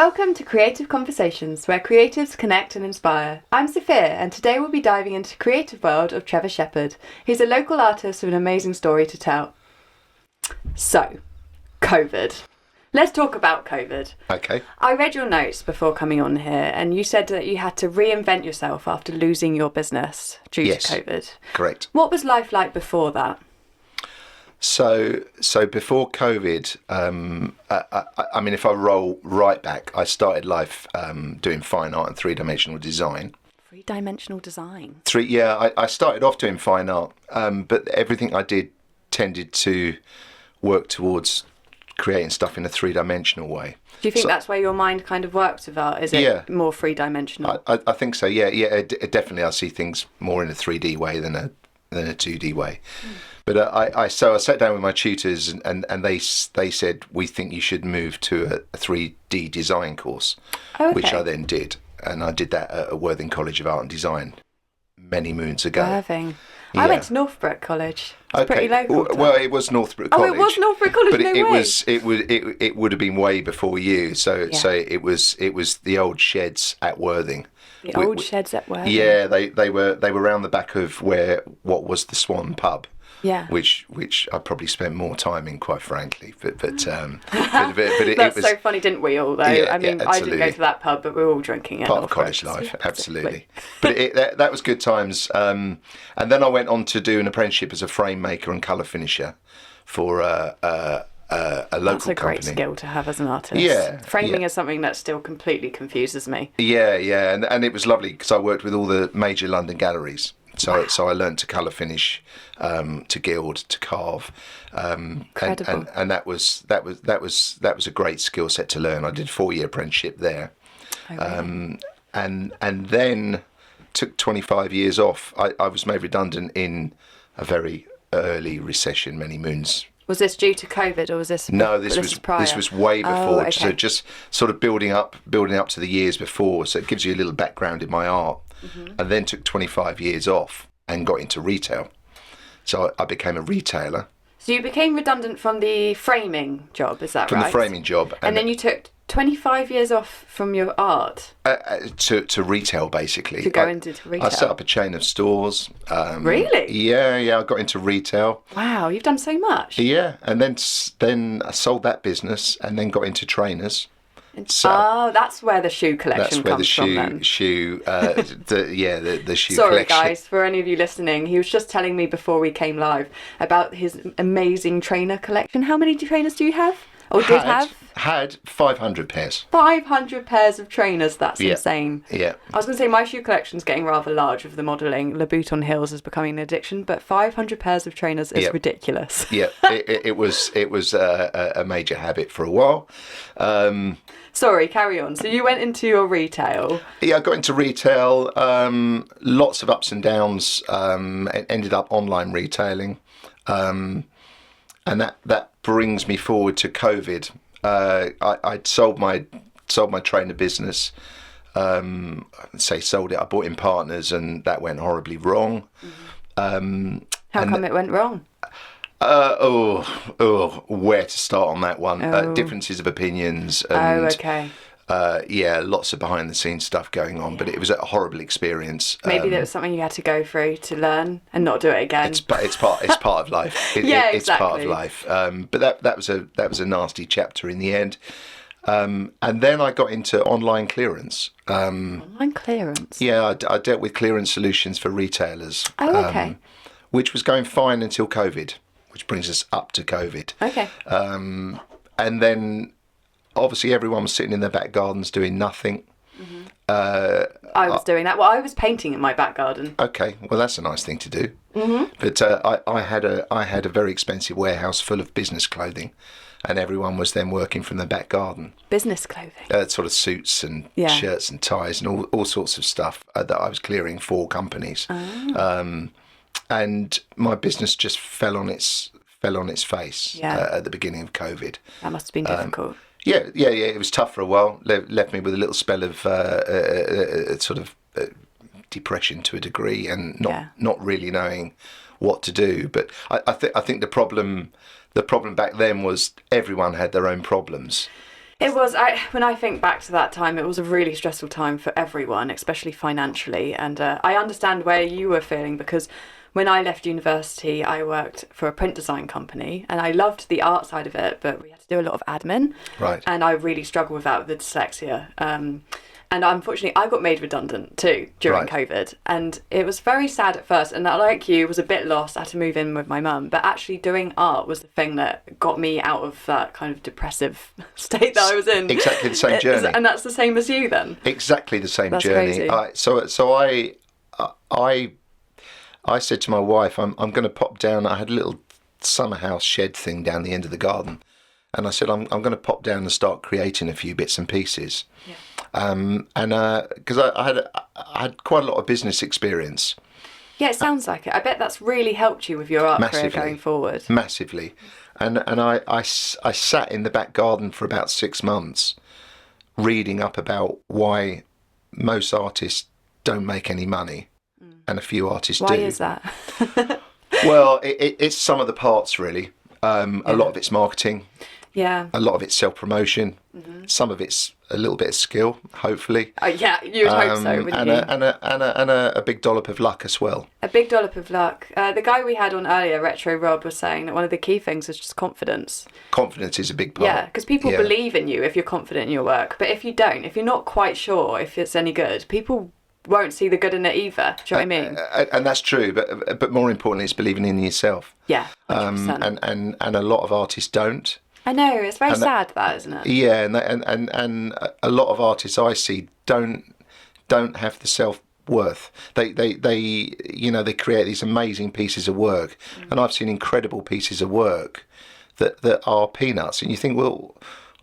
Welcome to Creative Conversations, where creatives connect and inspire. I'm Sophia, and today we'll be diving into the creative world of Trevor Shepherd. He's a local artist with an amazing story to tell. So, COVID. Let's talk about COVID. Okay. I read your notes before coming on here, and you said that you had to reinvent yourself after losing your business due to COVID. Correct. What was life like before that? So before COVID, I mean, if I roll right back, I started life doing fine art and three-dimensional design. Three-dimensional design? I started off doing fine art, but everything I did tended to work towards creating stuff in a three-dimensional way. Do you think that's where your mind kind of works with art? Is it more three-dimensional? I think so, definitely I see things more in a 3D way than a 2D way. But I sat down with my tutors and they said, we think you should move to a 3D design course, which I then did. And I did that at Worthing College of Art and Design many moons ago. Worthing. Yeah. I went to Northbrook College. It's pretty local. Well, it was Northbrook College. Oh, it was Northbrook College. But way. it would have been way before you. So it was the old sheds at Worthing. The old sheds at Worthing. Yeah, they were around the back of what was the Swan pub. Yeah. Which I probably spent more time in, quite frankly. But That's it was so funny, didn't we all? Though I mean, I didn't go to that pub, but we were all drinking it. Part of college life, absolutely. But that was good times. And then I went on to do an apprenticeship as a frame maker and colour finisher for a local company. That's a great skill to have as an artist. Yeah, framing is something that still completely confuses me. Yeah, and it was lovely because I worked with all the major London galleries. So I learned to colour finish, to gild, to carve, Incredible. and that was a great skill set to learn. I did a 4-year apprenticeship there, and then took 25 years off. I was made redundant in a very early recession, many moons. Was this due to COVID, or was this? No, this was way before. Oh, okay. So just sort of building up to the years before. So it gives you a little background in my art. Mm-hmm. And then took 25 years off and got into retail. So I became a retailer. So you became redundant from the framing job, is that right? From the framing job. And then you took 25 years off from your art? To retail, basically. To go into retail? I set up a chain of stores. Really? Yeah, I got into retail. Wow, you've done so much. Yeah, and then I sold that business and then got into trainers. That's where the shoe collection comes from. The shoe Sorry, collection. guys, for any of you listening, he was just telling me before we came live about his amazing trainer collection. How many trainers do you have? Or did have? Had 500 pairs. 500 pairs of trainers, that's insane. Yeah. I was going to say my shoe collection's getting rather large with the modelling. Louboutin Hills is becoming an addiction, but 500 pairs of trainers is ridiculous. Yeah, it was a major habit for a while. Sorry, carry on. So you went into your retail. Yeah, I got into retail, lots of ups and downs, ended up online retailing. And that brings me forward to COVID. I'd sold my trainer business. Sold it. I bought in partners, and that went horribly wrong. Mm-hmm. How come it went wrong? Where to start on that one? Differences of opinions. And, okay. Lots of behind the scenes stuff going on, but it was a horrible experience. Maybe there was something you had to go through to learn and not do it again. It's part of life. Exactly. It's part of life. But that was a nasty chapter in the end. And then I got into online clearance. Online clearance? Yeah, I dealt with clearance solutions for retailers. Oh, okay. Which was going fine until COVID, which brings us up to COVID. Okay. And then obviously everyone was sitting in their back gardens doing nothing. Mm-hmm. I was doing that. Well, I was painting in my back garden. Okay, well that's a nice thing to do. Mm-hmm. But I had a very expensive warehouse full of business clothing, and everyone was then working from their back garden. Business clothing? Sort of suits and shirts and ties and all sorts of stuff that I was clearing for companies. Oh. And my business just fell on its face at the beginning of COVID. That must have been difficult. Yeah. It was tough for a while. Left me with a little spell of sort of depression to a degree, and not really knowing what to do. But I think the problem back then was everyone had their own problems. It was. When I think back to that time, it was a really stressful time for everyone, especially financially. And I understand where you were feeling, because when I left university, I worked for a print design company, and I loved the art side of it, but we had to do a lot of admin. Right. And I really struggled with that, with the dyslexia. And unfortunately, I got made redundant too during COVID. And it was very sad at first. And like you, was a bit lost. I had to move in with my mum. But actually doing art was the thing that got me out of that kind of depressive state that I was in. Exactly the same journey. And that's the same as you then? Exactly the same That's journey. Crazy. I said to my wife, I'm going to pop down. I had a little summer house shed thing down the end of the garden. And I said, I'm going to pop down and start creating a few bits and pieces. Yeah. Because I had quite a lot of business experience. Yeah, it sounds like it. I bet that's really helped you with your art career going forward. Massively. And I sat in the back garden for about 6 months reading up about why most artists don't make any money and a few artists do. Why is that? Well, it's some of the parts, really. A lot of it's marketing. Yeah. A lot of it's self-promotion. Mm-hmm. Some of it's a little bit of skill, hopefully. Yeah, you would hope so, wouldn't you? And a big dollop of luck as well. A big dollop of luck. The guy we had on earlier, Retro Rob, was saying that one of the key things is just confidence. Confidence is a big part. Yeah, because people believe in you if you're confident in your work. But if you don't, if you're not quite sure if it's any good, people won't see the good in it either. Do you know what I mean? And that's true, but more importantly, it's believing in yourself. Yeah, 100%. And a lot of artists don't. I know, it's very sad, that, isn't it? Yeah, and a lot of artists I see don't have the self-worth. They create these amazing pieces of work, and I've seen incredible pieces of work that are peanuts, and you think, well,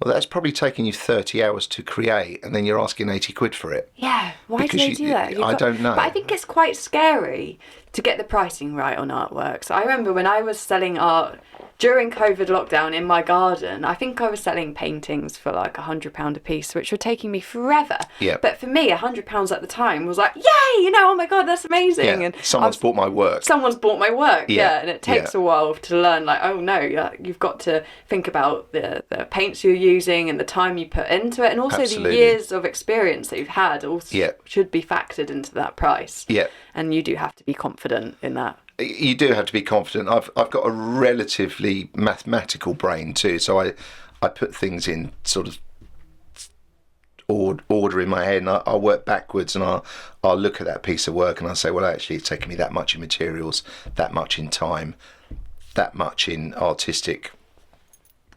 that's probably taking you 30 hours to create, and then you're asking 80 quid for it. Yeah, why do they do that? I don't know. But I think it's quite scary to get the pricing right on artworks. I remember when I was selling art during COVID lockdown in my garden, I think I was selling paintings for like £100 a piece, which were taking me forever. Yeah. But for me, £100 at the time was like, yay, oh my God, that's amazing. Yeah. And Someone's bought my work. Someone's bought my work, Yeah. And it takes a while to learn, like, oh no, you've got to think about the paints you're using and the time you put into it, and also Absolutely. the years of experience that you've had also should be factored into that price. Yeah. And you do have to be confident in that. You do have to be confident. I've got a relatively mathematical brain too, so I put things in sort of order in my head, and I'll work backwards, and I'll look at that piece of work and I'll say, well, actually it's taken me that much in materials, that much in time, that much in artistic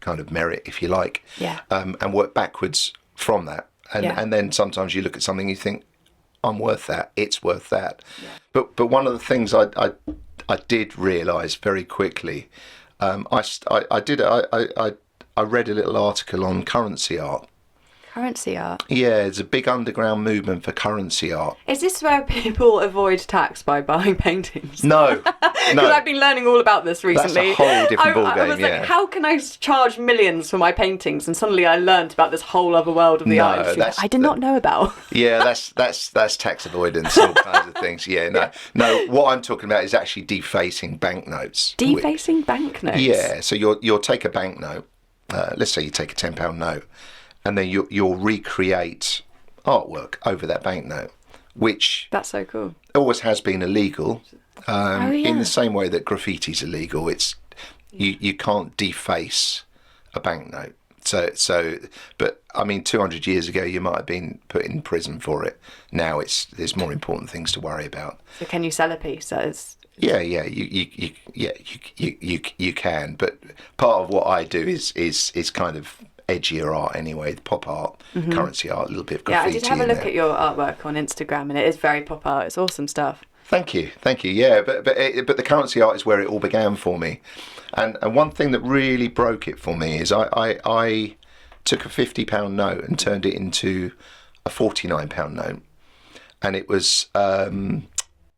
kind of merit, if you like, and work backwards from that. And then sometimes you look at something and you think, I'm worth that, it's worth that. Yeah. But one of the things I did realise very quickly, I read a little article on currency art. Currency art? Yeah, there's a big underground movement for currency art. Is this where people avoid tax by buying paintings? No. Because I've been learning all about this recently. That's a whole different ballgame, I was like, how can I charge millions for my paintings? And suddenly I learned about this whole other world of the art industry that I did not know about. Yeah, that's tax avoidance, all kinds of things. Yeah, no. What I'm talking about is actually defacing banknotes. Defacing banknotes? Yeah, so you'll take a banknote, let's say you take a £10 note, and then you'll recreate artwork over that banknote, which that's so cool. Always has been illegal, in the same way that graffiti's illegal. It's you can't deface a banknote. So, but I mean, 200 years ago, you might have been put in prison for it. Now there's more important things to worry about. So, can you sell a piece that is? Yeah, you can. But part of what I do is kind of edgier art anyway, pop art, currency art, a little bit of graffiti. Yeah, I did have a look at your artwork on Instagram, and it is very pop art. It's awesome stuff. Thank you. Yeah, but the currency art is where it all began for me, and one thing that really broke it for me is I took a £50 note and turned it into a £49 note, and it was a fire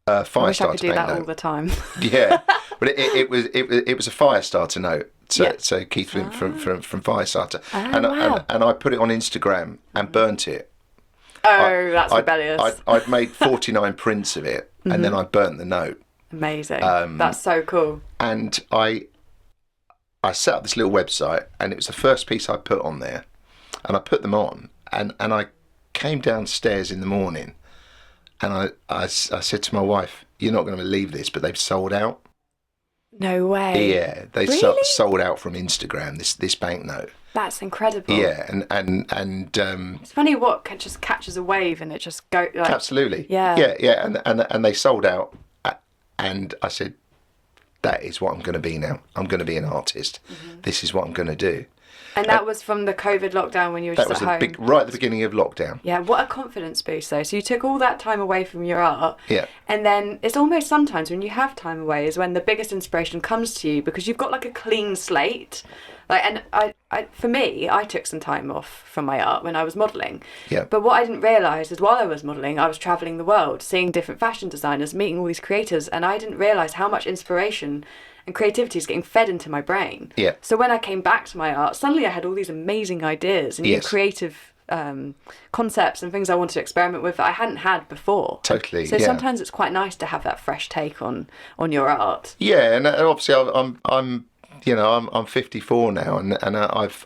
I wish I could starter do that banknote. all the time. Yeah, but it was a fire starter note. So Keith from Firestarter, and I put it on Instagram and burnt it. Oh, that's rebellious. I'd made 49 prints of it, and then I burnt the note. Amazing. That's so cool. And I set up this little website, and it was the first piece I put on there. and I put them on, and I came downstairs in the morning, and I said to my wife, "You're not going to believe this, but they've sold out." No way. Yeah, they Really? sold out from Instagram. This banknote. That's incredible. Yeah, and it's funny what just catches a wave and it just go like, absolutely. Yeah. Yeah, and they sold out, and I said, that is what I'm going to be now. I'm going to be an artist. This is what I'm going to do. And that was from the COVID lockdown when you were just at home. That was right at the beginning of lockdown. Yeah, what a confidence boost though. So you took all that time away from your art. Yeah. And then it's almost sometimes when you have time away is when the biggest inspiration comes to you because you've got like a clean slate. Like, and for me, I took some time off from my art when I was modelling. Yeah. But what I didn't realise is while I was modelling, I was travelling the world, seeing different fashion designers, meeting all these creators, and I didn't realise how much inspiration and creativity is getting fed into my brain. Yeah. So when I came back to my art, suddenly I had all these amazing ideas and new creative concepts and things I wanted to experiment with that I hadn't had before. Totally. So sometimes it's quite nice to have that fresh take on your art. Yeah, and obviously I'm 54 now, and I've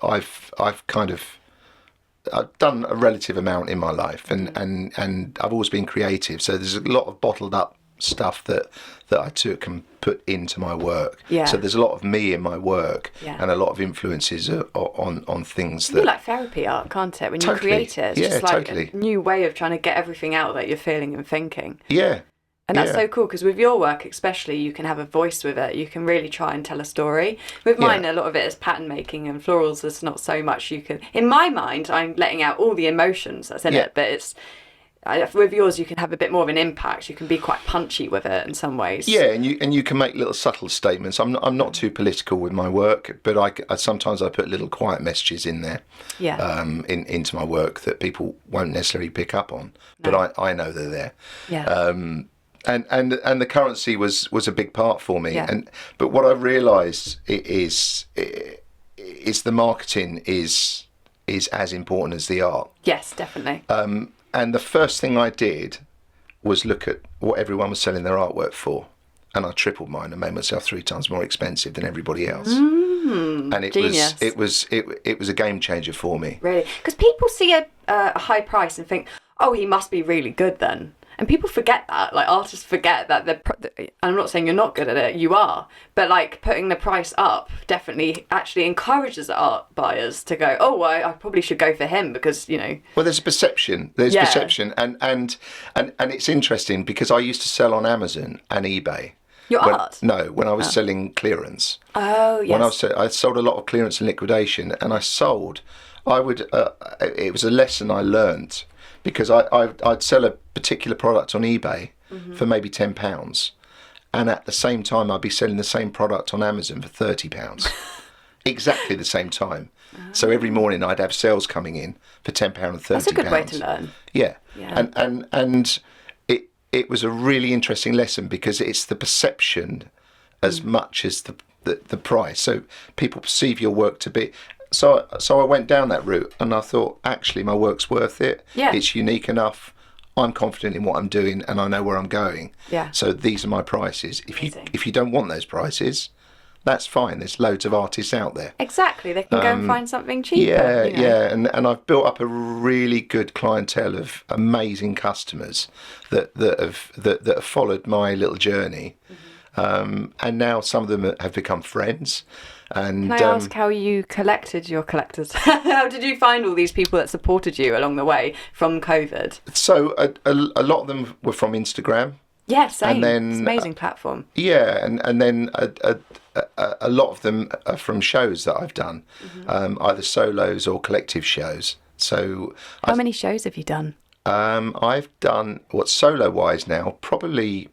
done a relative amount in my life, and I've always been creative. So there's a lot of bottled up stuff that I took and put into my work. Yeah. So there's a lot of me in my work, Yeah. and a lot of influences on things It can that. be like therapy art, can't it? When you Totally. create it, it's Yeah, just like totally. a new way of trying to get everything out that you're feeling and thinking. Yeah. And that's Yeah. so cool because with your work especially, you can have a voice with it. You can really try and tell a story. With mine, a lot of it is pattern making and florals. There's not so much you can... In my mind, I'm letting out all the emotions that's in it, but it's... with yours, you can have a bit more of an impact. You can be quite punchy with it in some ways. Yeah, and you can make little subtle statements. I'm not too political with my work, but I sometimes I put little quiet messages in there. Yeah. Into my work that people won't necessarily pick up on, but I know they're there. Yeah. And the currency was a big part for me. Yeah. But what I realised is the marketing is as important as the art. Yes, definitely. And the first thing I did was look at what everyone was selling their artwork for, and I tripled mine and made myself 3 times more expensive than everybody else. And it genius. was a game changer for me. Really, because people see a high price and think, oh, he must be really good then. And people forget that, like artists forget that I'm not saying you're not good at it, you are, but like putting the price up definitely actually encourages art buyers to go, oh, I probably should go for him because, you know. Well, there's a perception. There's perception, and it's interesting because I used to sell on Amazon and eBay. Your art? No, when I was selling clearance. Oh, yes. I sold a lot of clearance and liquidation, and it was a lesson I learned. Because I'd sell a particular product on eBay for maybe £10, and at the same time I'd be selling the same product on Amazon for £30, exactly the same time. So every morning I'd have sales coming in for £10 and £30. That's a good way to learn. Yeah. Yeah. And it was a really interesting lesson because it's the perception as much as the price. So people perceive your work to be. So I went down that route, and I thought, actually, my work's worth it. Yeah. It's unique enough. I'm confident in what I'm doing, and I know where I'm going. Yeah. So these are my prices. Amazing. If you don't want those prices, that's fine. There's loads of artists out there. Exactly. They can go and find something cheaper. Yeah, you know. yeah. And I've built up a really good clientele of amazing customers that have followed my little journey. And now some of them have become friends. And, can I ask how you collected your collectors? How did you find all these people that supported you along the way from COVID? So a lot of them were from Instagram. Yeah, same. And then, it's an amazing platform. Yeah, and then a lot of them are from shows that I've done, either solos or collective shows. So how many shows have you done? I've done solo-wise now, probably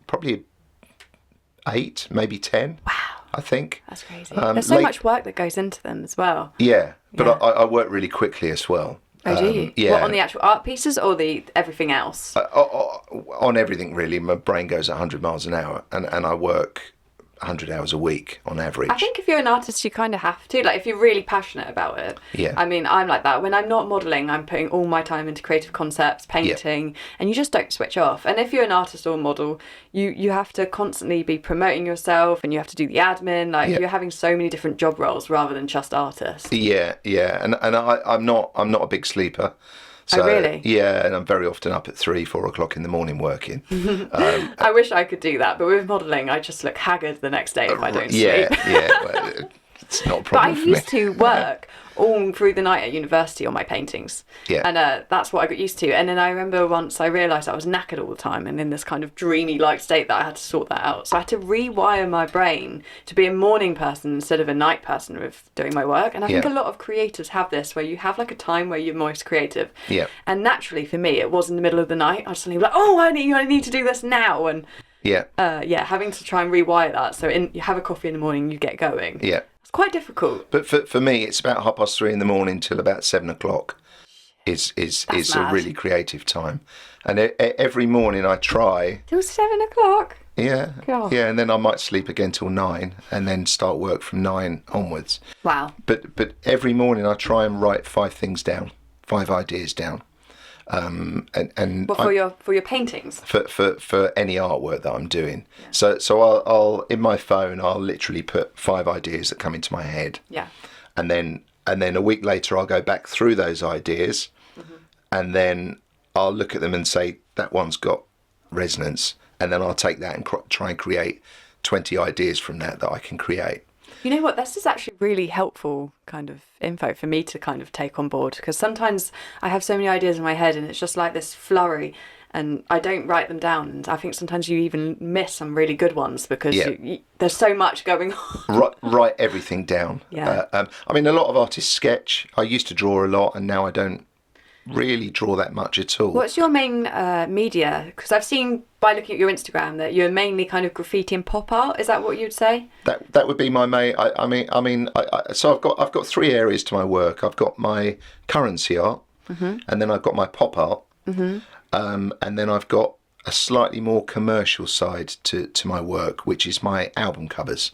8, maybe 10. Wow. I think. That's crazy. There's so much work that goes into them as well. Yeah, but yeah. I work really quickly as well. Oh, do you? Yeah. What, on the actual art pieces or everything else? On everything, really. My brain goes 100 miles an hour, and I work 100 hours a week on average. I think if you're an artist, you kind of have to. Like, if you're really passionate about it. Yeah. I mean, I'm like that. When I'm not modelling, I'm putting all my time into creative concepts, painting, and you just don't switch off. And if you're an artist or model, you have to constantly be promoting yourself, and you have to do the admin. Like, you're having so many different job roles rather than just artist. Yeah. And I'm not a big sleeper. So, oh, really? Yeah, and I'm very often up at 3-4 o'clock in the morning working. I wish I could do that, but with modelling, I just look haggard the next day if I don't sleep. Well, it's not a problem But for I used me. to work all through the night at university on my paintings. Yeah. And that's what I got used to. And then I remember once I realised I was knackered all the time and in this kind of dreamy-like state that I had to sort that out. So I had to rewire my brain to be a morning person instead of a night person with doing my work. And I think a lot of creatives have this, where you have like a time where you're most creative. Yeah. And naturally for me, it was in the middle of the night. I was suddenly like, oh, I need to do this now. And having to try and rewire that. So you have a coffee in the morning, you get going. Yeah. It's quite difficult. But for me, it's about 3:30 in the morning till about 7 o'clock is a mad. really creative time. And every morning I try. Till 7 o'clock? Yeah. God. Yeah, and then I might sleep again till 9 and then start work from 9 onwards. Wow. But every morning I try and write 5 things down, 5 ideas down. What, for your paintings? For any artwork that I'm doing. Yeah. So I'll in my phone I'll literally put 5 ideas that come into my head. Yeah. And then a week later I'll go back through those ideas, and then I'll look at them and say that one's got resonance, and then I'll take that and try and create 20 ideas from that I can create. You know what, this is actually really helpful kind of info for me to kind of take on board, because sometimes I have so many ideas in my head and it's just like this flurry and I don't write them down, and I think sometimes you even miss some really good ones because there's so much going on. Write everything down. Yeah. I mean, a lot of artists sketch. I used to draw a lot and now I don't really draw that much at all. What's your main media? Because I've seen by looking at your Instagram that you're mainly kind of graffiti and pop art. Is that what you'd say? That would be my main. So I've got 3 areas to my work. I've got my currency art, and then I've got my pop art, and then I've got a slightly more commercial side to my work, which is my album covers.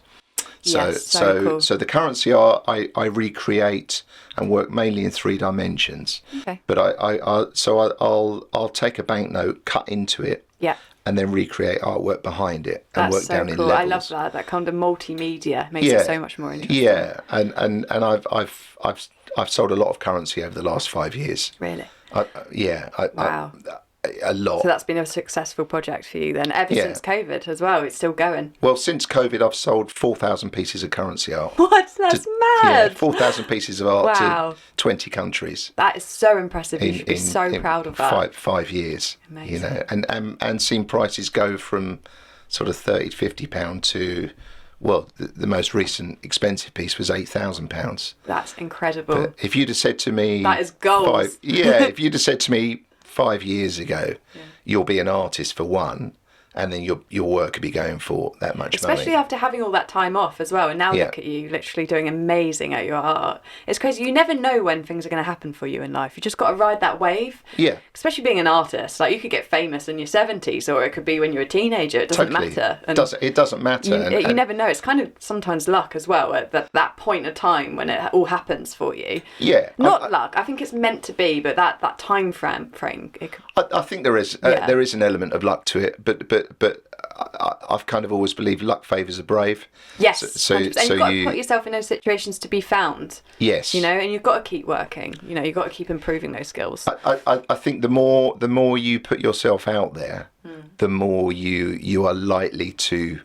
Cool. So the currency art I recreate and work mainly in 3 dimensions. Okay. But I'll take a banknote, cut into it, and then recreate artworurt behind it and work down in levels. I love that. That kind of multimedia makes it so much more interesting. Yeah, and I've sold a lot of currency over the last 5 years. Really? Wow. A lot. So that's been a successful project for you then, ever since COVID as well. It's still going. Well, since COVID, I've sold 4,000 pieces of currency art. What? That's mad. Yeah, 4,000 pieces of art to 20 countries. That is so impressive. You should be so proud of that. 5 years. Amazing. You know, and seen prices go from sort of £30 to £50 to, well, the most recent expensive piece was £8,000. That's incredible. But if you'd have said to me, that is gold. If you'd have said to me 5 years ago, you'll be an artist for one, and then your work could be going for that much money. Especially after having all that time off as well. And now look at you literally doing amazing at your art. It's crazy. You never know when things are going to happen for you in life. You just got to ride that wave. Yeah. Especially being an artist. Like, you could get famous in your 70s, or it could be when you're a teenager. It doesn't matter. And it doesn't matter. You never know. It's kind of sometimes luck as well at that point of time when it all happens for you. Yeah. Not luck. I think it's meant to be, but that time frame. I think there is an element of luck to it, but I've kind of always believed luck favours the brave. Yes, so and you've got to put yourself in those situations to be found. Yes, you know, and you've got to keep working. You know, you've got to keep improving those skills. I think the more you put yourself out there, the more you are likely to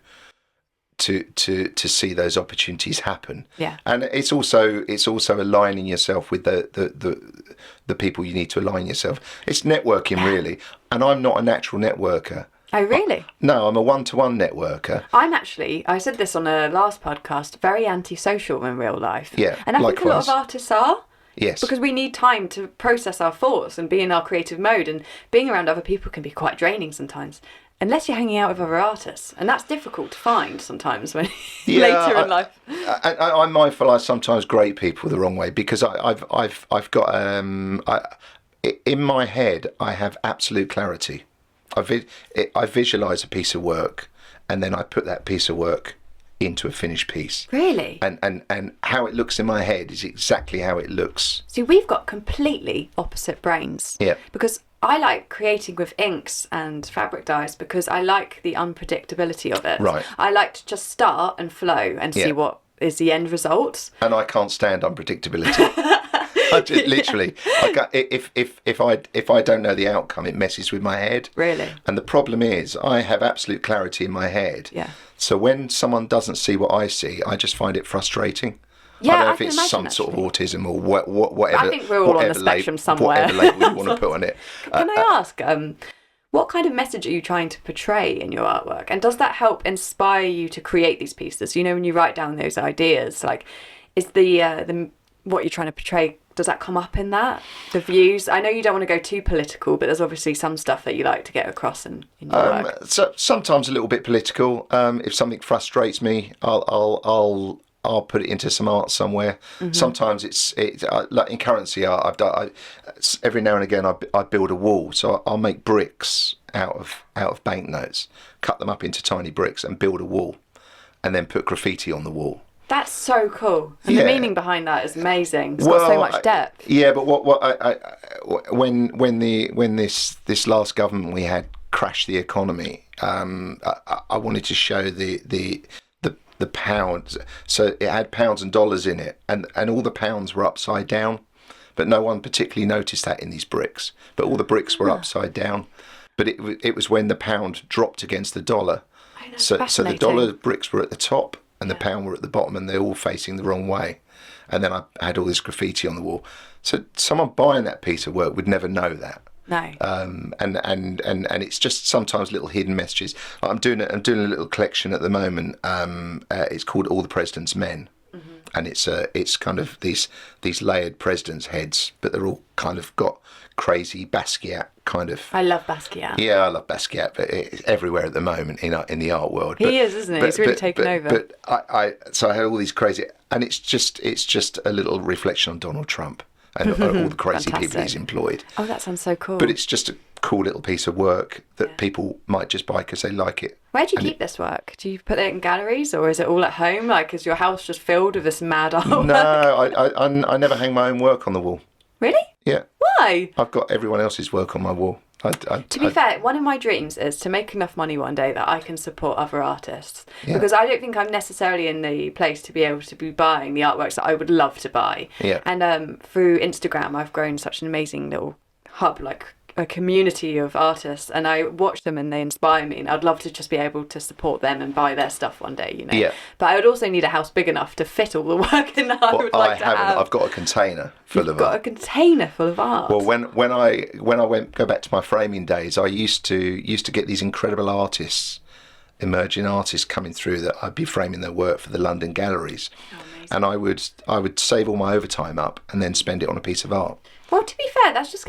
see those opportunities happen. Yeah, and it's also aligning yourself with the people you need to align yourself. It's networking really, and I'm not a natural networker. Oh, really? No, I'm a one-to-one networker. I said this on a last podcast, very antisocial in real life. Yeah, and I think a lot likewise. of artists are. Yes. Because we need time to process our thoughts and be in our creative mode, and being around other people can be quite draining sometimes. Unless you're hanging out with other artists, and that's difficult to find sometimes when later in life. I'm mindful I sometimes grade people the wrong way, because I've got in my head I have absolute clarity. I visualise a piece of work, and then I put that piece of work into a finished piece. Really? And how it looks in my head is exactly how it looks. See, we've got completely opposite brains. Yeah. Because I like creating with inks and fabric dyes because I like the unpredictability of it. Right. I like to just start and flow and see what is the end result. And I can't stand unpredictability. Literally, if I don't know the outcome, it messes with my head. Really? And the problem is, I have absolute clarity in my head. Yeah. So when someone doesn't see what I see, I just find it frustrating. Yeah, I don't know I if can it's imagine, some sort of actually. autism or whatever. I think we're all on the spectrum somewhere. Whatever label you want to put on it. Can I ask, what kind of message are you trying to portray in your artwork? And does that help inspire you to create these pieces? You know, when you write down those ideas, like, is the what you're trying to portray, does that come up in that? The views? I know you don't want to go too political, but there's obviously some stuff that you like to get across in your work. So sometimes a little bit political. If something frustrates me, I'll put it into some art somewhere. Mm-hmm. Sometimes it's like in currency art. Every now and again I build a wall, so I'll make bricks out of banknotes, cut them up into tiny bricks, and build a wall, and then put graffiti on the wall. That's so cool, and the meaning behind that is amazing. It's got so much depth. When this last government we had crashed the economy, I wanted to show the pounds. So it had pounds and dollars in it, and all the pounds were upside down, but no one particularly noticed that in these bricks. But all the bricks were upside down. But it was when the pound dropped against the dollar. So the dollar bricks were at the top, and the pound were at the bottom, and they're all facing the wrong way. And then I had all this graffiti on the wall. So someone buying that piece of work would never know that. No. And it's just sometimes little hidden messages. I'm doing a little collection at the moment. It's called All the President's Men. Mm-hmm. And it's kind of these layered presidents' heads, but they're all kind of got crazy Basquiat kind of. I love Basquiat. Yeah, I love Basquiat, but it's everywhere at the moment in the art world. He is, isn't he? He's really taken over. But I had all these crazy, and it's just a little reflection on Donald Trump and all the crazy people he's employed. Oh, that sounds so cool. But it's just a cool little piece of work that people might just buy because they like it. Where do you keep this work? Do you put it in galleries, or is it all at home? Like, is your house just filled with this mad artwork? No, I never hang my own work on the wall. Really? Yeah. Why? I've got everyone else's work on my wall. To be fair, one of my dreams is to make enough money one day that I can support other artists. Yeah. Because I don't think I'm necessarily in the place to be able to be buying the artworks that I would love to buy. Yeah. And through Instagram, I've grown such an amazing little hub, like a community of artists, and I watch them and they inspire me, and I'd love to just be able to support them and buy their stuff one day, you know. Yeah. But I would also need a house big enough to fit all the work in that I would like to have. I've got a container full of art. You've got a container full of art. Well, when I go back to my framing days, I used to get these incredible artists, emerging artists coming through that I'd be framing their work for the London galleries. Oh, amazing. And I would save all my overtime up and then spend it on a piece of art. Well, to be fair, that's just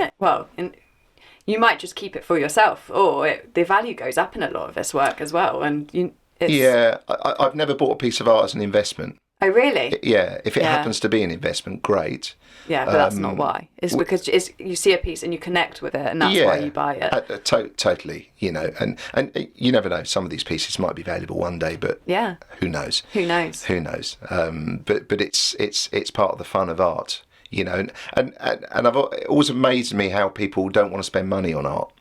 you might just keep it for yourself, or the value goes up in a lot of this work as well. And I've never bought a piece of art as an investment. Oh, really? Yeah, if it happens to be an investment, great. Yeah, but that's not why. It's because you see a piece and you connect with it, and that's why you buy it. Totally, you know, and you never know. Some of these pieces might be valuable one day, but who knows? Who knows? But it's part of the fun of art. You know, and I've always amazed me how people don't want to spend money on art.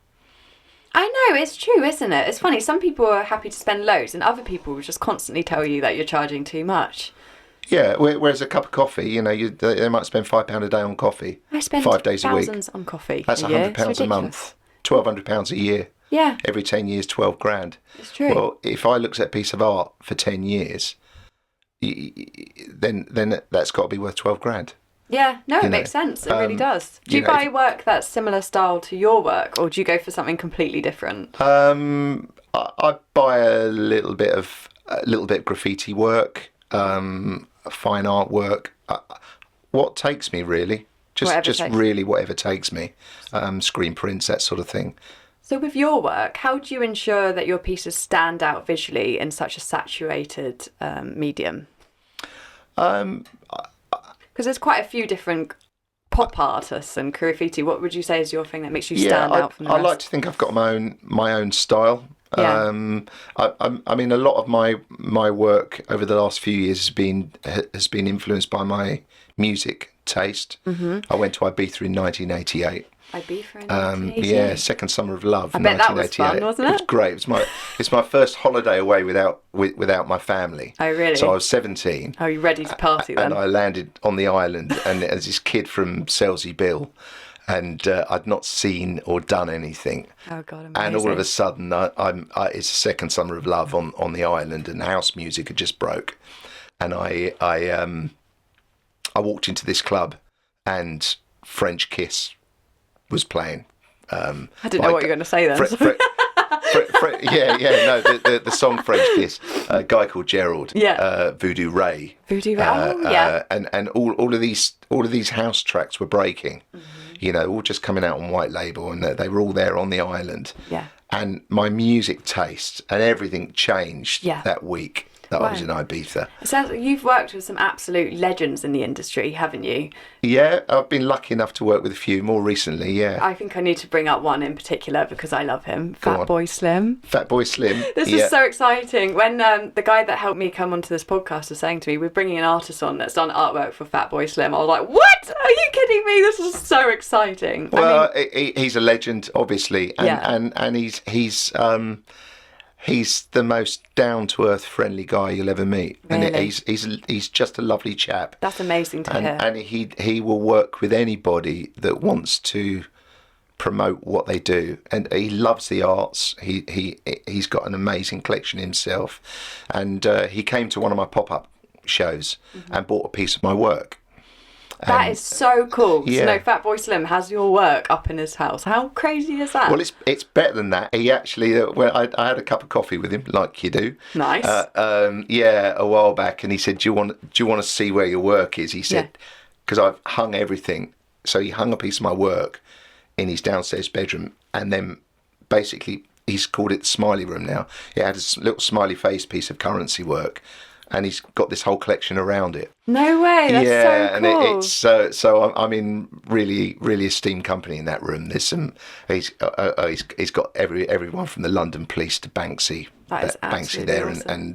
I know, it's true, isn't it? It's funny, some people are happy to spend loads and other people will just constantly tell you that you're charging too much. Yeah, whereas a cup of coffee, you know, they might spend £5 a day on coffee. I spend 5 days a week. thousands on coffee. That's £100 a month, £1,200 a year. Yeah. Every 10 years, 12 grand. It's true. Well, if I looked at a piece of art for 10 years, then that's got to be worth 12 grand. Yeah, no, it makes sense. It really does. Do you buy work that's similar style to your work, or do you go for something completely different? I buy a little bit of graffiti work, fine art work. What takes me really, whatever takes me. Screen prints, that sort of thing. So with your work, how do you ensure that your pieces stand out visually in such a saturated medium? Because there's quite a few different pop artists and graffiti. What would you say is your thing that makes you stand out from the rest? I like to think I've got my own style. Yeah. I mean, a lot of my work over the last few years has been influenced by my music taste. I went to Ibiza in 1988. Ibiza in Yeah, 1988. Second Summer of Love. I bet that was fun, 1988. wasn't It was it? great. It's my first holiday away without my family. Oh, really? So I was 17. Oh, you ready to party then? And I landed on the island, and as this kid from Selsey Bill, and I'd not seen or done anything. Oh God, amazing. And all of a sudden, it's a second summer of love on the island, and house music had just broke, and I walked into this club, and French Kiss was playing. I didn't know what you were going to say then. The song French Kiss, a guy called Gerald, Voodoo Ray, and all of these house tracks were breaking, all just coming out on white label, and they were all there on the island. Yeah. And my music taste and everything changed that week that I was in Ibiza. It sounds like you've worked with some absolute legends in the industry, haven't you? Yeah, I've been lucky enough to work with a few more recently, yeah. I think I need to bring up one in particular because I love him. Fatboy Slim. Fatboy Slim. This is so exciting. When the guy that helped me come onto this podcast was saying to me, we're bringing an artist on that's done artwork for Fatboy Slim. I was like, what? Are you kidding me? This is so exciting. Well, he's a legend, obviously. And he's the most down-to-earth, friendly guy you'll ever meet. Really? And he's just a lovely chap. That's amazing to hear. And he will work with anybody that wants to promote what they do. And he loves the arts. He's got an amazing collection himself. And he came to one of my pop-up shows and bought a piece of my work. That is so cool. Yeah. So no, Fatboy Slim has your work up in his house. How crazy is that? Well, it's better than that. He actually, I had a cup of coffee with him, like you do. Nice. A while back, and he said, "Do you want to see where your work is?" He said, "Because I've hung everything." So he hung a piece of my work in his downstairs bedroom, and then basically he's called it the Smiley Room now. It had a little smiley face piece of currency work. And he's got this whole collection around it. No way, that's so cool. And it's so I'm in really, really esteemed company in that room. There's some he's got everyone from the London Police to Banksy. That is Banksy there, awesome. and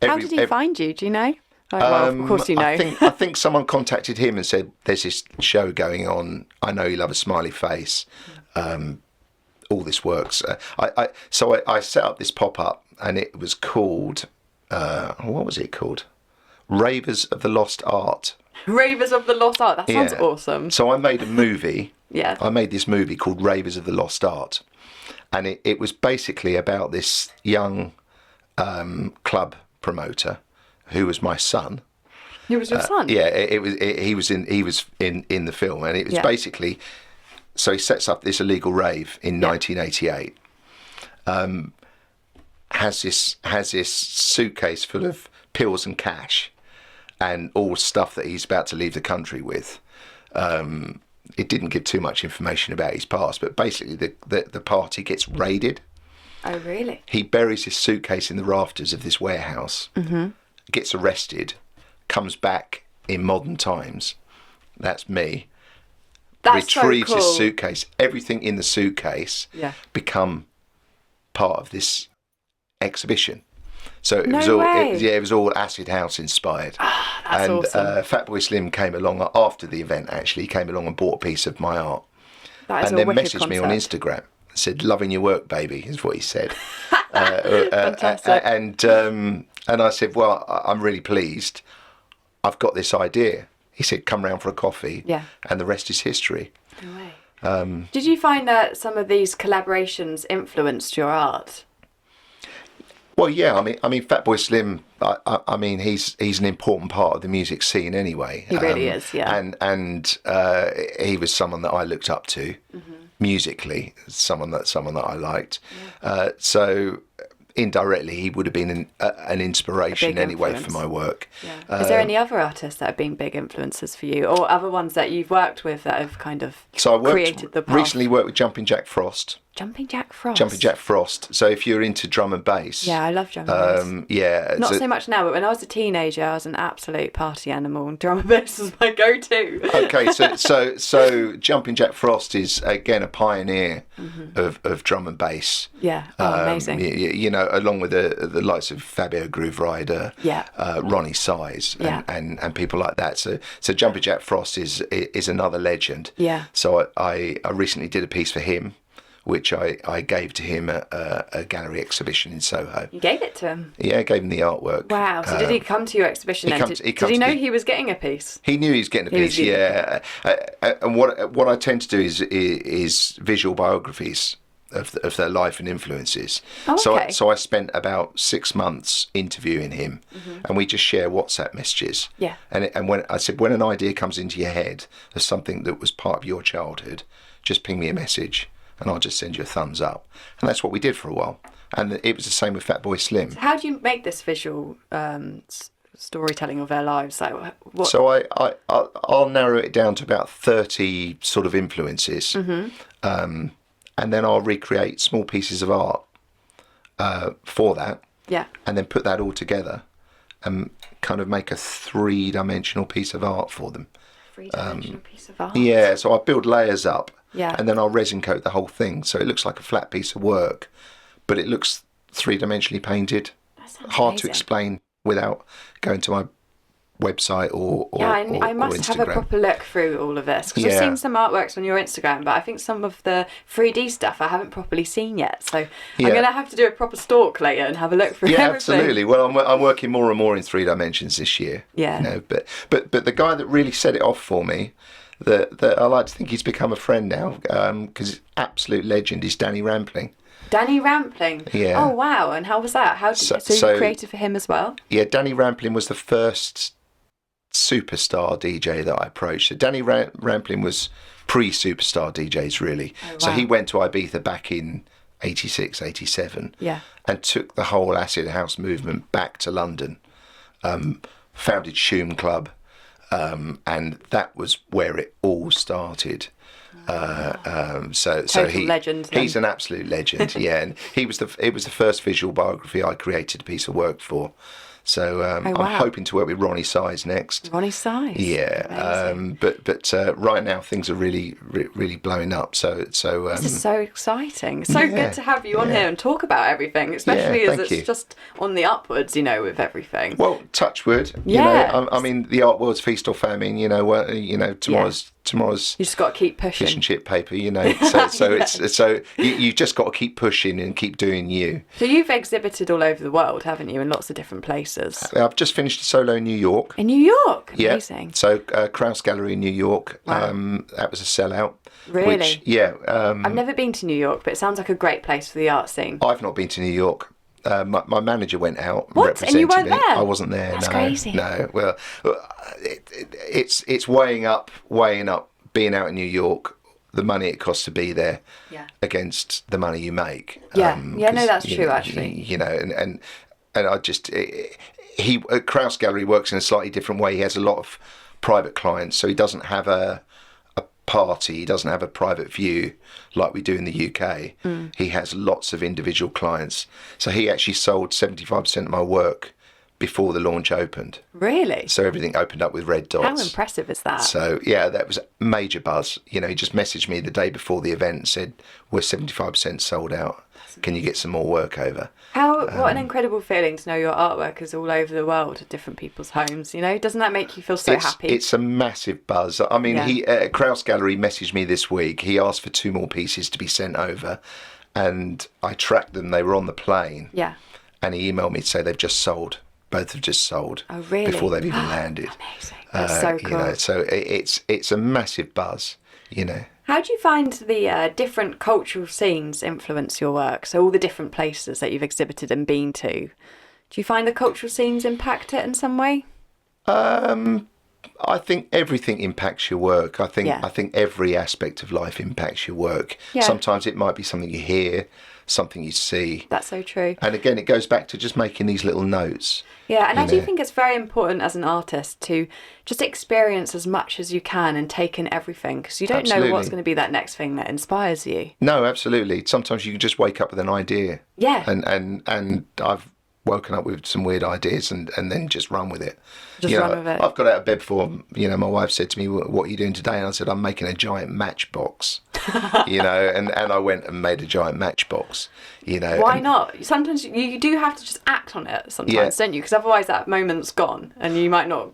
how did he find you? Do you know? Well, of course you know. I think someone contacted him and said, "There's this show going on. I know you love a smiley face. All this works." So I set up this pop up, and it was called. What was it called? Ravers of the Lost Art. Ravers of the Lost Art. That sounds awesome. So I made a movie. Yeah. I made this movie called Ravers of the Lost Art. And it was basically about this young club promoter who was my son. He was your son? Yeah, he was in the film. And it was basically... So he sets up this illegal rave in 1988. Has this suitcase full of pills and cash and all stuff that he's about to leave the country with. It didn't give too much information about his past, but basically the party gets raided. Oh, really? He buries his suitcase in the rafters of this warehouse, gets arrested, comes back in modern times. That's me. That's retrieves so cool. his suitcase. Everything in the suitcase become part of this exhibition. So it was all acid house inspired. That's awesome. Fatboy Slim came along after the event. Actually, he came along and bought a piece of my art, and then messaged me on Instagram. Said, "Loving your work, baby," is what he said. Fantastic. And I said, "Well, I'm really pleased. I've got this idea." He said, "Come round for a coffee." Yeah. And the rest is history. No way. Did you find that some of these collaborations influenced your art? Well, yeah. I mean, Fatboy Slim. I mean, he's an important part of the music scene anyway. He really is. Yeah. And he was someone that I looked up to musically. Someone that I liked. Yeah. So indirectly, he would have been an inspiration anyway for my work. Yeah. Is there any other artists that have been big influences for you, or other ones that you've worked with that have kind of created the path? Recently worked with Jumping Jack Frost. Jumping Jack Frost. Jumping Jack Frost. So if you're into drum and bass, Yeah, I love drum and bass. yeah, Not so much now, but when I was a teenager, I was an absolute party animal, and drum and bass was my go-to. Okay, so Jumping Jack Frost is again a pioneer of drum and bass. Yeah, amazing. You know, along with the likes of Fabio Groove Rider, Yeah. Ronnie Size, and people like that. So Jumping Jack Frost is another legend. Yeah. So I recently did a piece for him, which I gave to him at a gallery exhibition in Soho. You gave it to him? Yeah, I gave him the artwork. Wow. So did he come to your exhibition then? Did he know he was getting a piece? He knew he was getting a piece, yeah. And what I tend to do is visual biographies of their life and influences. Oh, okay. So I spent about 6 months interviewing him, and we just share WhatsApp messages. Yeah. And when I said, when an idea comes into your head of something that was part of your childhood, just ping me a message, and I'll just send you a thumbs up. And that's what we did for a while. And it was the same with Fatboy Slim. So how do you make this visual storytelling of their lives? Like, what? So I'll narrow it down to about 30 sort of influences. And then I'll recreate small pieces of art for that. Yeah. And then put that all together and kind of make a 3-dimensional piece of art for them. 3-dimensional piece of art? Yeah, so I build layers up. Yeah. And then I'll resin coat the whole thing, so it looks like a flat piece of work, but it looks 3-dimensionally painted. That sounds Hard amazing. to explain without going to my website or I must Instagram. have a proper look through all of this, because I've seen some artworks on your Instagram, but I think some of the 3D stuff I haven't properly seen yet. So I'm going to have to do a proper stalk later and have a look through everything. Absolutely. Well, I'm working more and more in 3 dimensions this year. Yeah. You know, but the guy that really set it off for me, that I like to think he's become a friend now, because absolute legend, is Danny Rampling. Danny Rampling? Yeah. Oh, wow. And how was that? So you created for him as well? Yeah, Danny Rampling was the first superstar DJ that I approached. So Danny Rampling was pre-superstar DJs, really. Oh, wow. So he went to Ibiza back in 86, 87, and took the whole acid house movement back to London, founded Shoom Club, and that was where it all started. So legend, he's an absolute legend. Yeah, and it was the first visual biography I created a piece of work for. So I'm hoping to work with Ronnie Size next. Ronnie Size. Yeah, but right now things are really blowing up. So this is so exciting. It's so good to have you on here and talk about everything, especially as it's just on the upwards, you know, with everything. Well, touch wood. You know, I mean, the art world's feast or famine. You know, tomorrow's. You just got to keep pushing. Fish and chip paper, you know. So you just got to keep pushing and keep doing you. So you've exhibited all over the world, haven't you, in lots of different places? I've just finished a solo in New York. In New York, amazing. Yeah. So Kraus Gallery in New York. Wow. That was a sellout. Really? I've never been to New York, but it sounds like a greght place for the art scene. I've not been to New York. My manager went out. What? And you weren't me. there? I wasn't there. That's no, crazy. No. Well, it's weighing up being out in New York, the money it costs to be there, against the money you make. No, that's true actually. You know, and I just Kraus Gallery works in a slightly different way. He has a lot of private clients, so he doesn't have a party. He doesn't have a private view like we do in the UK. He has lots of individual clients. So he actually sold 75% of my work before the launch opened. Really? So everything opened up with red dots. How impressive is that? So yeah, that was a major buzz. You know, he just messaged me the day before the event and said, we're 75% sold out. Can you get some more work over? What an incredible feeling to know your artwork is all over the world at different people's homes. You know, doesn't that make you feel so happy? It's a massive buzz. I mean, Kraus Gallery messaged me this week. He asked for 2 more pieces to be sent over, and I tracked them. They were on the plane. Yeah. And he emailed me to say they've just sold. Both have just sold. Oh, really? Before they've even landed. Amazing. That's so cool. You know, so it's a massive buzz, you know. How do you find the different cultural scenes influence your work? So all the different places that you've exhibited and been to. Do you find the cultural scenes impact it in some way? I I think everything impacts your work. I think Yeah. I think every aspect of life impacts your work. Yeah. Sometimes it might be something you hear, something you see. That's so true. And again, it goes back to just making these little notes. Yeah, and I do know. think it's very important as an artist to just experience as much as you can and take in everything, because you don't know what's Absolutely. going to be that next thing that inspires you. No, absolutely. Sometimes you can just wake up with an idea. Yeah. And I've woken up with some weird ideas and then just run with it. Just run with it. I've got out of bed before, my wife said to me, what are you doing today? And I said, I'm making a giant matchbox, and I went and made a giant matchbox, Why not? Sometimes you do have to just act on it sometimes, don't you? Because otherwise that moment's gone and you might not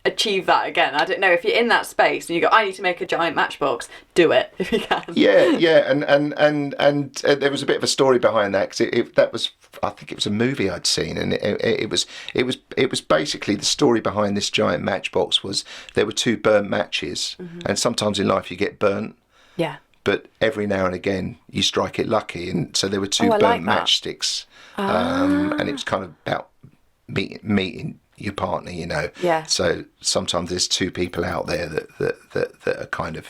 achieve that again. I don't know, if you're in that space and you go, I need to make a giant matchbox, do it if you can. Yeah, and there was a bit of a story behind that, because I think it was a movie I'd seen, and it was basically the story behind this giant matchbox was there were two burnt matches, and sometimes in life you get burnt, Yeah. but every now and again you strike it lucky, and so there were two I burnt like that. matchsticks, and it was kind of about meeting your partner, Yeah. So sometimes there's two people out there that are kind of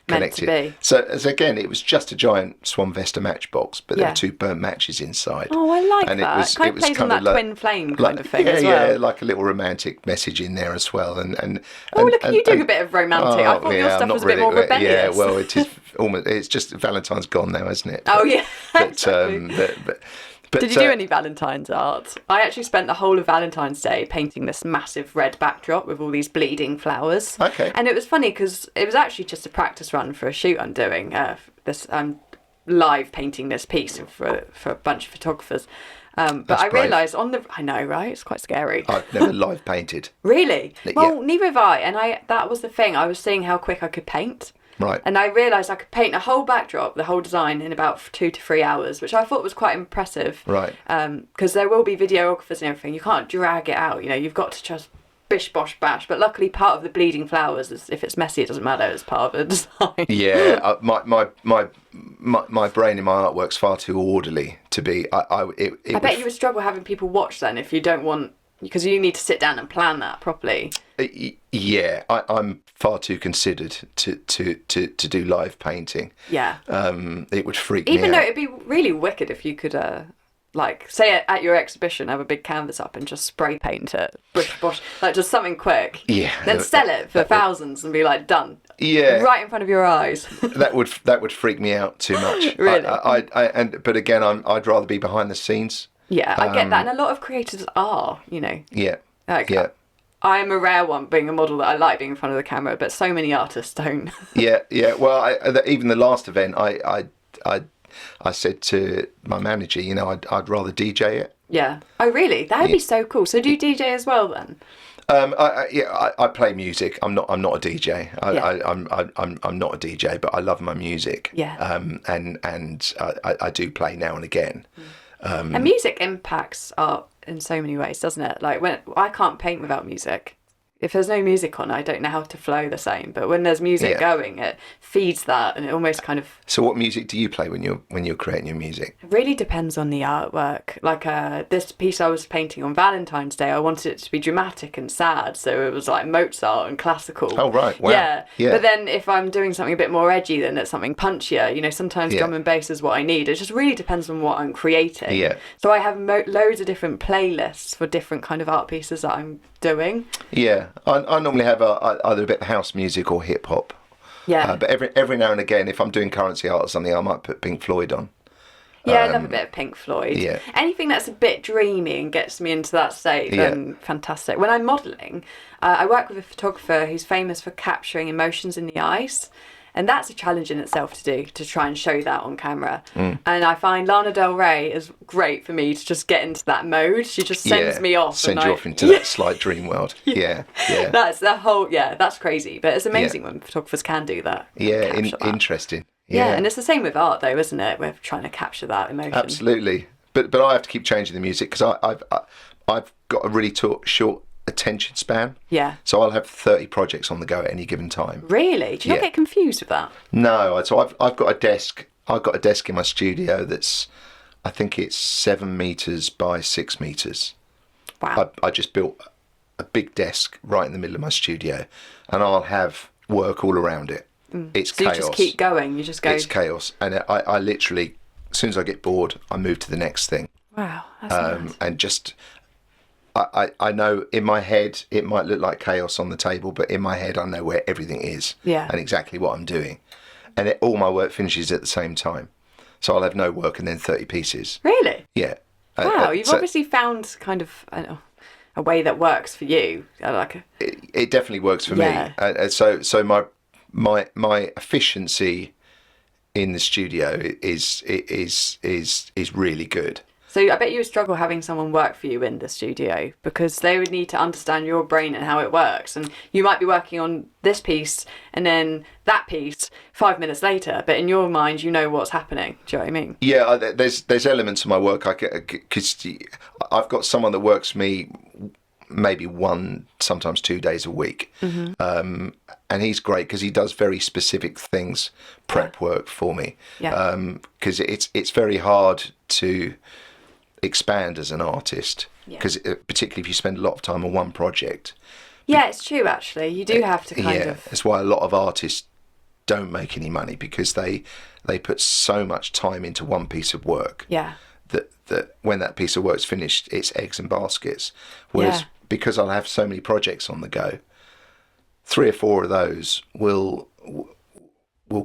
Meant to connected. be. So as again, it was just a giant Swan Vesta matchbox, but there Yeah. were two burnt matches inside. Oh, I like And that. It kind of plays on that twin flame kind of thing as well. Yeah, like a little romantic message in there as well. Oh, look at you doing a bit of romantic. I thought your I'm stuff not was a bit more really- rebellious. Yeah, well, it is almost. It's just Valentine's gone now, isn't it? Oh, yeah. But, Exactly. but Did you do any Valentine's art? I actually spent the whole of Valentine's Day painting this massive red backdrop with all these bleeding flowers. Okay. And it was funny because it was actually just a practice run for a shoot I'm doing. I'm live painting this piece for a bunch of photographers. But That's I brave. realised I know, right? It's quite scary. I've never live painted. Really? Yeah. Well, neither have I. And that was the thing. I was seeing how quick I could paint. Right. And I realised I could paint a whole backdrop, the whole design, in about 2 to 3 hours, which I thought was quite impressive. Right. Because there will be videographers and everything. You can't drag it out. You've got to just bish bosh bash. But luckily, part of the bleeding flowers is, if it's messy, it doesn't matter. It's part of the design. Yeah, my brain in my artwork's far too orderly to be. I bet you would struggle having people watch then if you don't want, because you need to sit down and plan that properly. Yeah, I'm far too considered to do live painting. Yeah. It would freak me Even though out. it'd be really wicked if you could, say at your exhibition, have a big canvas up and just spray paint it, bush bosh, like just something quick. Yeah. Then sell it for thousands and be like, done. Yeah. Right in front of your eyes. that would freak me out too much. Really? But again, I'd rather be behind the scenes. Yeah, I get that, and a lot of creators are, Yeah. Like, Yeah. I am a rare one being a model that I like being in front of the camera, but so many artists don't. Yeah. Well, even the last event, I said to my manager, I'd rather DJ it. Yeah. Oh, really? That would be so cool. So do you DJ as well then? I play music. I'm not a DJ. Yeah. I'm not a DJ, but I love my music. Yeah. And I do play now and again. And music impacts art in so many ways, doesn't it? Like when I can't paint without music. If there's no music on, I don't know how to flow the same. But when there's music going, it feeds that, and it almost kind of. So, what music do you play when you're creating your music? It really depends on the artwork. Like this piece I was painting on Valentine's Day, I wanted it to be dramatic and sad, so it was like Mozart and classical. Oh right, wow. Yeah. Yeah. But then if I'm doing something a bit more edgy, then it's something punchier. Sometimes Yeah. drum and bass is what I need. It just really depends on what I'm creating. Yeah. So I have loads of different playlists for different kind of art pieces that I'm doing. Yeah, I normally have either a bit of house music or hip hop. Yeah. But every now and again, if I'm doing currency art or something, I might put Pink Floyd on. Yeah, I love a bit of Pink Floyd. yeah. Anything that's a bit dreamy and gets me into that state, then fantastic. When I'm modelling, I work with a photographer who's famous for capturing emotions in the eyes. And that's a challenge in itself to do, to try and show that on camera. And I find Lana Del Rey is great for me to just get into that mode. She just sends me off. Send you off into that slight dream world. Yeah. That's that's crazy. But it's amazing when photographers can do that. Yeah, capture that. interesting. Yeah, and it's the same with art though, isn't it? We're trying to capture that emotion. Absolutely. But I have to keep changing the music because I've got a really short attention span. Yeah. So I'll have 30 projects on the go at any given time. Really? Do you not get confused with that? No. So I've got a desk. I've got a desk in my studio that's, I think it's 7 meters by 6 meters. Wow. I just built a big desk right in the middle of my studio, and I'll have work all around it. It's So chaos. you just keep going. You just go. It's chaos, and I literally, as soon as I get bored, I move to the next thing. Wow, that's nice. And just, I know in my head it might look like chaos on the table, but in my head I know where everything is and exactly what I'm doing, and all my work finishes at the same time. So I'll have no work and then 30 pieces. Really? Yeah. Wow, you've obviously found kind of a way that works for you. It definitely works for me. So my efficiency in the studio is really good. So I bet you would struggle having someone work for you in the studio, because they would need to understand your brain and how it works. And you might be working on this piece and then that piece 5 minutes later, but in your mind, you know what's happening. Do you know what I mean? Yeah, there's elements of my work because I've got someone that works for me maybe 1, sometimes 2 days a week. And he's great because he does very specific things, prep work for me. Because it's very hard to expand as an artist, because particularly if you spend a lot of time on one project. Yeah, it's true, actually. You do have to kind of... That's why a lot of artists don't make any money, because they put so much time into one piece of work that when that piece of work's finished, it's eggs and baskets. Whereas because I'll have so many projects on the go, 3 or 4 of those will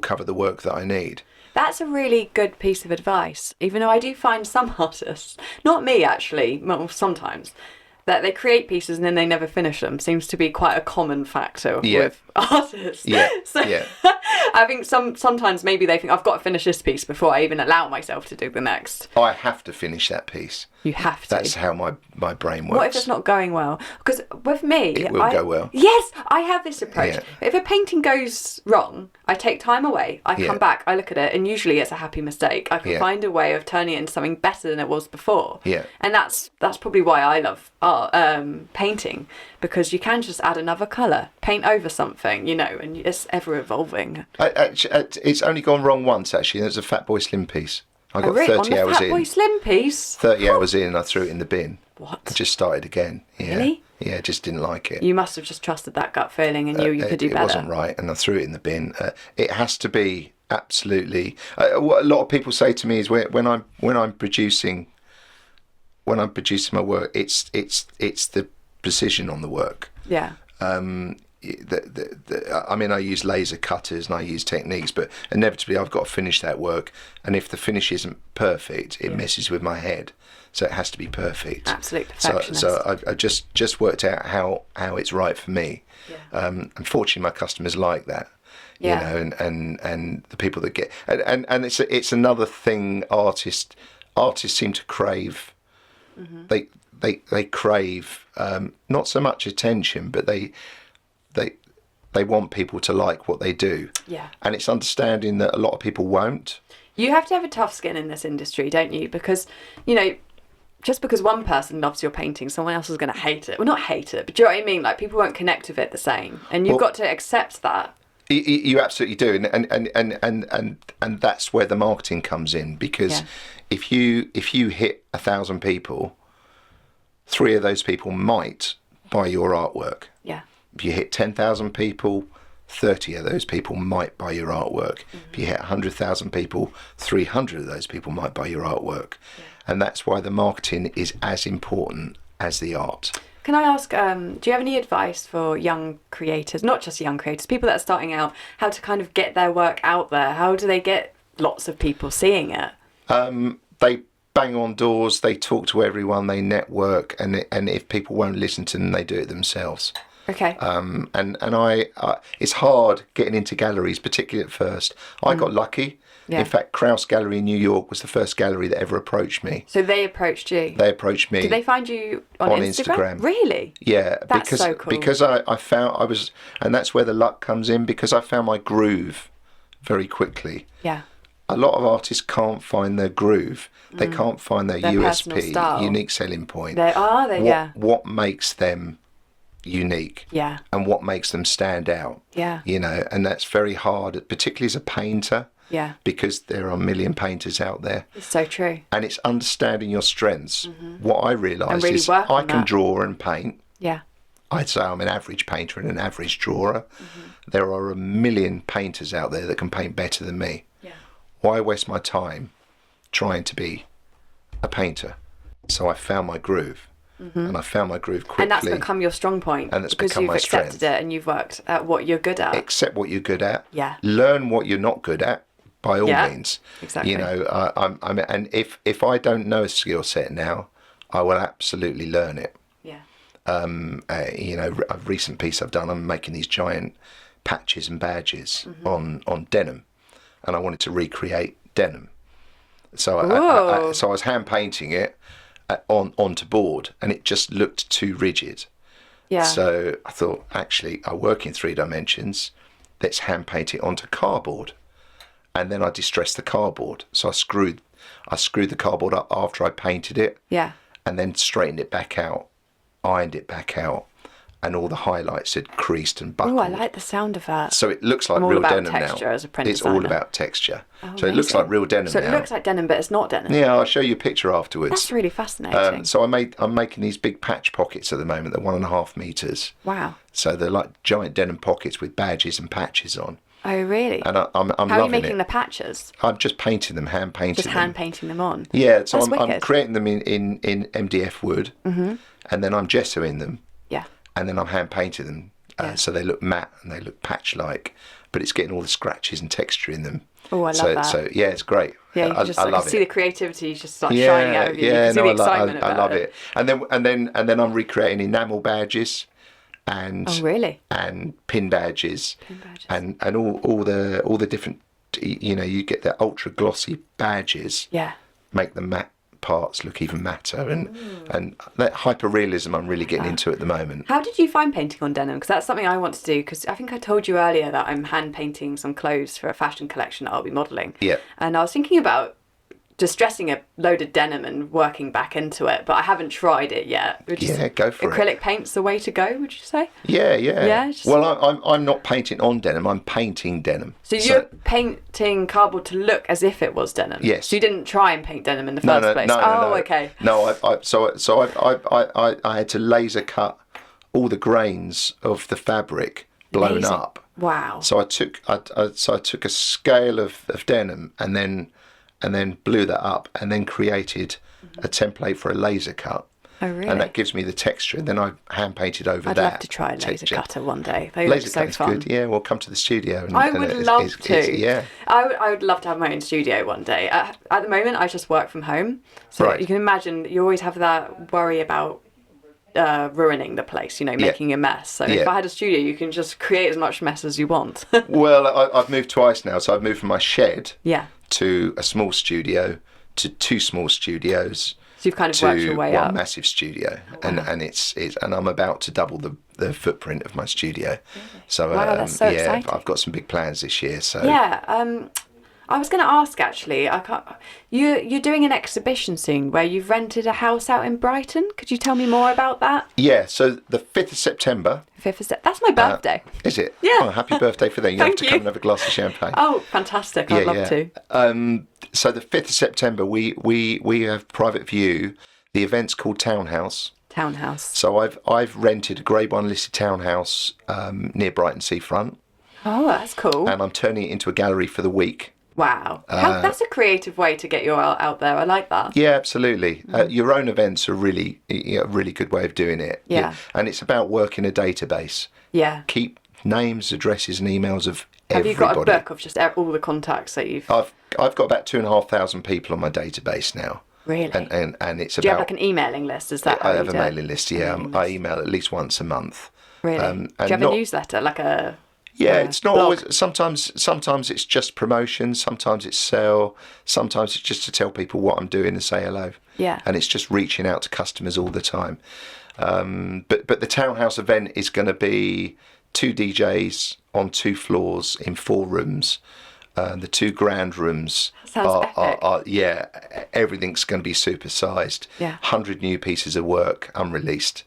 cover the work that I need. That's a really good piece of advice, even though I do find some artists, not me actually, well, sometimes, that they create pieces and then they never finish them. Seems to be quite a common factor with artists. I think sometimes maybe they think, I've got to finish this piece before I even allow myself to do the next. I have to finish that piece. You have to. That's how my brain works. What if it's not going well? Because with me... It will go well. Yes, I have this approach. If a painting goes wrong, I take time away. I come back, I look at it, and usually it's a happy mistake. I can find a way of turning it into something better than it was before. And that's probably why I love art, painting, because you can just add another colour, paint over something, and it's ever evolving. It's only gone wrong once, actually. There's a Fatboy Slim piece. I got 30 hours in. Fatboy Slim piece? 30 hours in, and I threw it in the bin. What? I just started again. Really? Yeah, just didn't like it. You must have just trusted that gut feeling and knew you could do better. It wasn't right, and I threw it in the bin. It has to be absolutely... what a lot of people say to me is when I'm producing my work, it's the precision on the work. Yeah. I mean, I use laser cutters and I use techniques, but inevitably I've got to finish that work, and if the finish isn't perfect, it messes with my head. So it has to be perfect. Absolute perfectionist. So I just worked out how it's right for me. Unfortunately, my customers like that. You know, and the people that get and it's another thing artists seem to crave. They crave not so much attention, but they want people to like what they do. And it's understanding that a lot of people won't. You have to have a tough skin in this industry, don't you? Because, just because one person loves your painting, someone else is going to hate it. Well, not hate it, but do you know what I mean? Like, people won't connect with it the same. And you've got to accept that. You absolutely do. And that's where the marketing comes in. Because if you hit 1,000 people, 3 of those people might buy your artwork. If you hit 10,000 people, 30 of those people might buy your artwork. If you hit 100,000 people, 300 of those people might buy your artwork. And that's why the marketing is as important as the art. Can I ask, do you have any advice for young creators, not just young creators, people that are starting out, how to kind of get their work out there? How do they get lots of people seeing it? They bang on doors, they talk to everyone, they network, and if people won't listen to them, they do it themselves. Okay. And I it's hard getting into galleries, particularly at first. I got lucky. In fact, Kraus Gallery in New York was the first gallery that ever approached me. So they approached you? They approached me. Did they find you on Instagram? Really? Yeah. That's so cool. Because I found I was, and that's where the luck comes in, because I found my groove very quickly. Yeah. A lot of artists can't find their groove. They can't find their USP, unique selling point. What makes them unique, and what makes them stand out, and that's very hard, particularly as a painter, because there are a million painters out there. It's so true. And it's understanding your strengths. What I realised is I can draw and paint, I'd say I'm an average painter and an average drawer. There are a million painters out there that can paint better than me. Yeah. Why waste my time trying to be a painter? So I found my groove. And I found my groove quickly. And that's become your strong point. And that's because become you've my accepted strength. it and you've worked at what you're good at. Accept what you're good at. Yeah. Learn what you're not good at, by all Yeah, means. exactly. You know, and if I don't know a skill set now, I will absolutely learn it. Yeah. You know, a recent piece I've done, I'm making these giant patches and badges on denim, and I wanted to recreate denim. So I was hand painting it onto board, and it just looked too rigid. Yeah. So I thought, actually, I work in 3 dimensions. Let's hand paint it onto cardboard, and then I distressed the cardboard. So I screwed the cardboard up after I painted it. Yeah. And then straightened it back out, ironed it back out, and all the highlights had creased and buckled. Oh, I like the sound of that. So it looks like I'm all real about denim texture now. as a print It's designer. all about texture. Oh, so it looks like amazing. real denim So now. it looks like denim, but it's not denim. Yeah, I'll show you a picture afterwards. That's really fascinating. So I'm making these big patch pockets at the moment. They're 1.5 meters. Wow. So they're like giant denim pockets with badges and patches on. Oh, really? And I'm How loving are you making it. the patches? I'm just painting them, hand painting Just them. hand painting them on? Yeah, so That's I'm wicked. creating them in MDF wood, and then I'm gessoing them, Yeah. and then I'm hand painting them, Yeah. so they look matte and they look patch-like, but it's getting all the scratches and texture in them. Oh, I love that. So yeah, it's great. Yeah, you can just I like, love see it. the creativity just start shining out of you. You can see the excitement I about love it. And then I'm recreating enamel badges, and Oh, really? and pin badges, badges. and all the different. You know, you get the ultra glossy badges. Yeah. Make the matte parts look even matter, and that hyper realism I'm really getting into at the moment. How did you find painting on denim? Because that's something I want to do. Because I think I told you earlier that I'm hand painting some clothes for a fashion collection that I'll be modelling. Yeah. And I was thinking about distressing a load of denim and working back into it, but I haven't tried it yet. Yeah, go for it. Acrylic paint's the way to go, would you say? Yeah. Yeah, just- Well, I'm not painting on denim. I'm painting denim. So you're painting cardboard to look as if it was denim. Yes. So you didn't try and paint denim in the first place. No. Okay. No, I had to laser cut all the grains of the fabric blown Amazing. up. Wow. So I took a scale of denim and then blew that up and then created a template for a laser cut. Oh, really? And that gives me the texture. And then I hand painted over I'd that. love to try a laser texture. cutter one day. They Laser look so cutting's fun. good. Yeah, well, come to the studio. And, I and would it's- love it's- to. yeah. I would love to have my own studio one day. At the moment, I just work from home. So Right. you can imagine you always have that worry about ruining the place, making a mess. So if Yeah. I had a studio, you can just create as much mess as you want. Well, I've moved twice now. So I've moved from my shed Yeah. to a small studio to 2 small studios. So you've kind of worked To your way one up. massive studio, and it's and I'm about to double the footprint of my studio. So Wow, that's so yeah, exciting. I've got some big plans this year. So Yeah. I was going to ask actually. You're doing an exhibition soon where you've rented a house out in Brighton. Could you tell me more about that? yeah. So the 5th of September. 5th of That's my birthday. Is it? Yeah. Oh, happy birthday for that. You have Thank to you. come and have a glass of champagne. Oh, fantastic! I'd love to. So the 5th of September, we have private view. The event's called Townhouse. Townhouse. So I've rented a Grade 1 listed townhouse near Brighton seafront, Oh, that's cool. and I'm turning it into a gallery for the week. Wow. That's a creative way to get your art out there. I like that. Yeah, absolutely. Your own events are really a really good way of doing it. Yeah. And it's about working a database. Yeah. Keep names, addresses, and emails of Have you everybody. got a book of just all the contacts that you've... I've got about 2,500 people on my database now. Really? And it's Do you have about. like an emailing list? Is that how I you have a do it? mailing list. Yeah, I email at least once a month. Really? and Do you have not- a newsletter? Like a... Yeah, it's not blog? always. Sometimes it's just promotion. Sometimes it's sell. Sometimes it's just to tell people what I'm doing and say hello. Yeah. And it's just reaching out to customers all the time. But the townhouse event is going to be 2 DJs on 2 floors in 4 rooms. The 2 grand rooms Sounds epic. yeah, everything's going to be supersized. Yeah. 100 new pieces of work unreleased.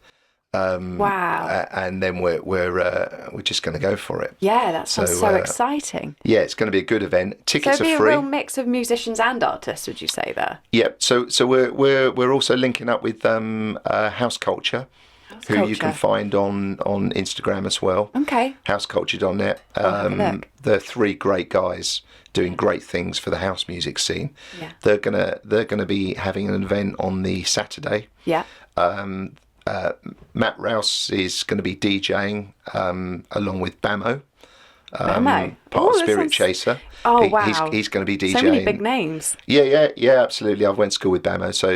Wow. And then we're just going to go for it. Yeah, that sounds so so, exciting. Yeah, it's going to be a good event. So Tickets it'd be are a free. real mix of musicians and artists, would you say there? Yeah, so we're also linking up with House Culture. who you can find on Instagram as well. Okay. Houseculture.net. Have a look. They're three great guys doing great things for the house music scene. Yeah. They're gonna be having an event on the Saturday. Yeah. Matt Rouse is going to be DJing along with Bamo. Bamo? Part of Spirit Chaser. Oh, wow. He's going to be DJing. So many big names. Yeah, absolutely. I went to school with Bamo, so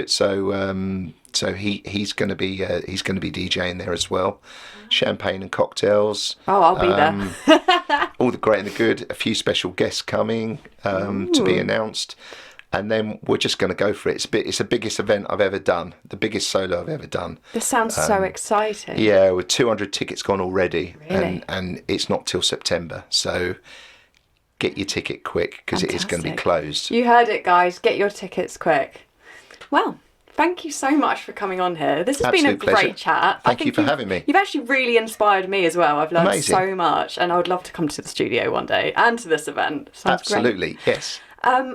he's going to be DJing there as well. Champagne and cocktails. Oh, I'll be there. All the great and the good. A few special guests coming to be announced. And then we're just going to go for it. It's the biggest event I've ever done, the biggest solo I've ever done. This sounds so exciting. Yeah, with 200 tickets gone already. Really? And it's not till September. So get your ticket quick because it is going to be closed. You heard it, guys. Get your tickets quick. Well, thank you so much for coming on here. This has been a great chat. Thank you for having me. You've actually really inspired me as well. I've learned Amazing. so much, and I would love to come to the studio one day and to this event. Sounds Absolutely, great. yes.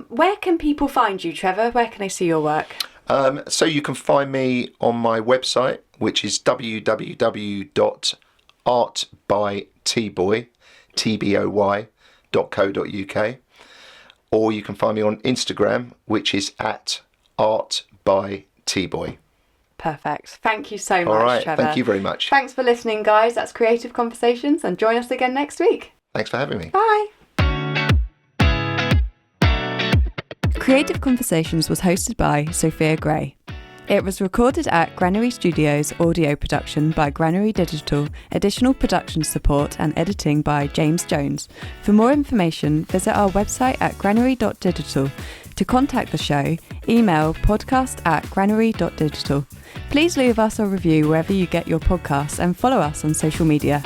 Where can people find you, Trevor? Where can they see your work? So you can find me on my website, which is www.artbytboy.co.uk, or you can find me on Instagram, which is @artbytboy. Perfect. Thank you so much, All right, Trevor. thank you very much. Thanks for listening, guys. That's Creative Conversations, and join us again next week. Thanks for having me. Bye. Creative Conversations was hosted by Sophia Gray. It was recorded at Granary Studios, audio production by Granary Digital, additional production support and editing by James Jones. For more information, visit our website at granary.digital. To contact the show, email podcast@granary.digital. Please leave us a review wherever you get your podcasts and follow us on social media.